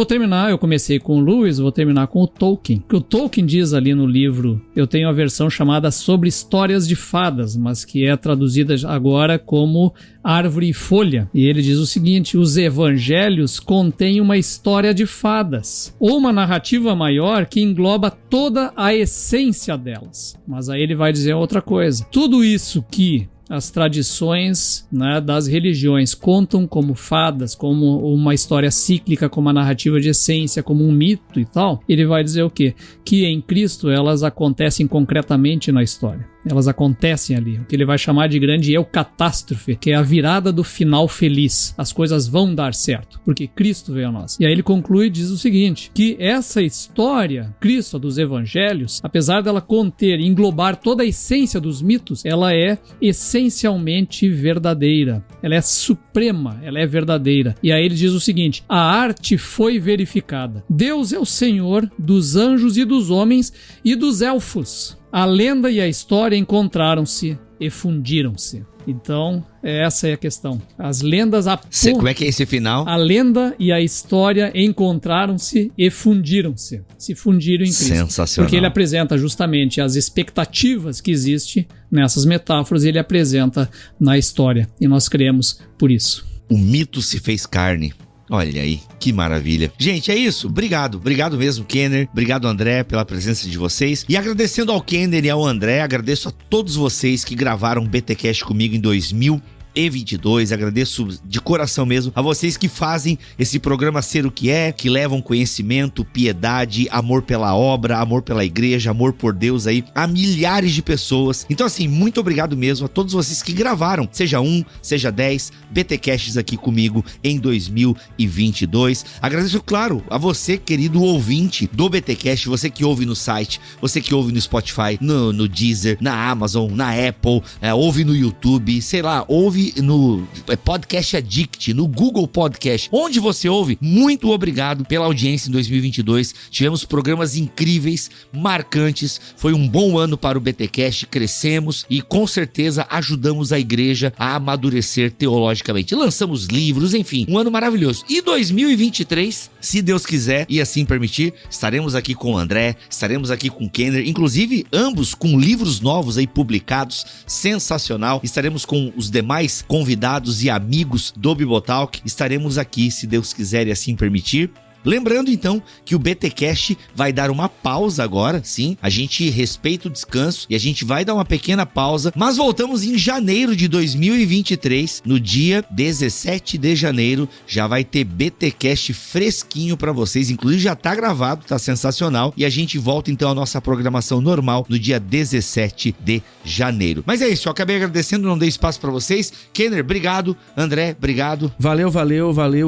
eu comecei com o Lewis, vou terminar com o Tolkien. O que o Tolkien diz ali no livro, eu tenho a versão chamada Sobre Histórias de Fadas, mas que é traduzida agora como Árvore e Folha. E ele diz o seguinte: os evangelhos contêm uma história de fadas, ou uma narrativa maior que engloba toda a essência delas. Mas aí ele vai dizer outra coisa. Tudo isso que as tradições, né, das religiões contam como fadas, como uma história cíclica, como uma narrativa de essência, como um mito e tal, ele vai dizer o quê? Que em Cristo elas acontecem concretamente na história. Elas acontecem ali, o que ele vai chamar de grande eucatástrofe, que é a virada do final feliz. As coisas vão dar certo, porque Cristo veio a nós. E aí ele conclui e diz o seguinte, que essa história, Cristo, a dos evangelhos, apesar dela conter e englobar toda a essência dos mitos, ela é essencialmente verdadeira. Ela é suprema, ela é verdadeira. E aí ele diz o seguinte: a arte foi verificada. Deus é o Senhor dos anjos e dos homens e dos elfos. A lenda e a história encontraram-se e fundiram-se. Então, essa é a questão. As lendas Como é que é esse final? A lenda e a história encontraram-se e fundiram-se. Se fundiram em Cristo. Sensacional. Porque ele apresenta justamente as expectativas que existem nessas metáforas, ele apresenta na história. E nós cremos por isso. O mito se fez carne. Olha aí, que maravilha. Gente, é isso. Obrigado. Obrigado mesmo, Kenner. Obrigado, André, pela presença de vocês. E agradecendo ao Kenner e ao André, agradeço a todos vocês que gravaram o BTcast comigo em 2022. Agradeço de coração mesmo a vocês que fazem esse programa ser o que é, que levam conhecimento, piedade, amor pela obra, amor pela igreja, amor por Deus aí a milhares de pessoas. Então assim, muito obrigado mesmo a todos vocês que gravaram, seja 1, seja 10 BTcasts aqui comigo em 2022. Agradeço, claro, a você, querido ouvinte do BTcast, você que ouve no site, você que ouve no Spotify, no Deezer, na Amazon, na Apple, ouve no YouTube, sei lá, ouve no Podcast Addict, no Google Podcast, onde você ouve. Muito obrigado pela audiência em 2022. Tivemos programas incríveis, marcantes. Foi um bom ano para o BTcast, crescemos e com certeza ajudamos a igreja a amadurecer teologicamente. Lançamos livros, enfim, um ano maravilhoso. E 2023, se Deus quiser e assim permitir, estaremos aqui com o André, estaremos aqui com o Kenner, inclusive ambos com livros novos aí publicados, sensacional. Estaremos com os demais convidados e amigos do Bibotalk. Estaremos aqui, se Deus quiser e assim permitir. Lembrando então que o BTcast vai dar uma pausa agora, sim, a gente respeita o descanso e a gente vai dar uma pequena pausa, mas voltamos em janeiro de 2023, no dia 17 de janeiro, já vai ter BTcast fresquinho pra vocês, inclusive já tá gravado, tá sensacional, e a gente volta então à nossa programação normal no dia 17 de janeiro. Mas é isso, eu acabei agradecendo, não dei espaço pra vocês. Kenner, obrigado. André, obrigado. Valeu,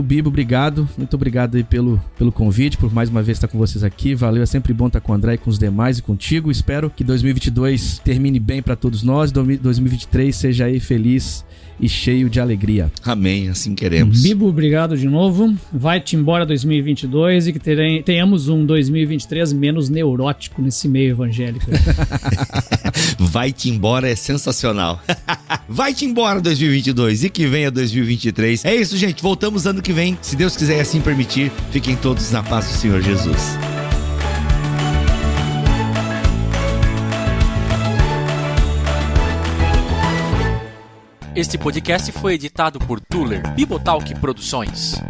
Bibo, obrigado. Muito obrigado aí pelo convite, por mais uma vez estar com vocês aqui. Valeu, é sempre bom estar com o André e com os demais e contigo. Espero que 2022 termine bem para todos nós, 2023 seja aí feliz e cheio de alegria. Amém, assim queremos. Bibo, obrigado de novo. Vai-te embora 2022 e que tenhamos um 2023 menos neurótico nesse meio evangélico. Vai-te embora é sensacional. Vai-te embora 2022 e que venha 2023. É isso, gente. Voltamos ano que vem, se Deus quiser e assim permitir. Fiquem todos na paz do Senhor Jesus. Este podcast foi editado por Tuller Bibotalk Produções.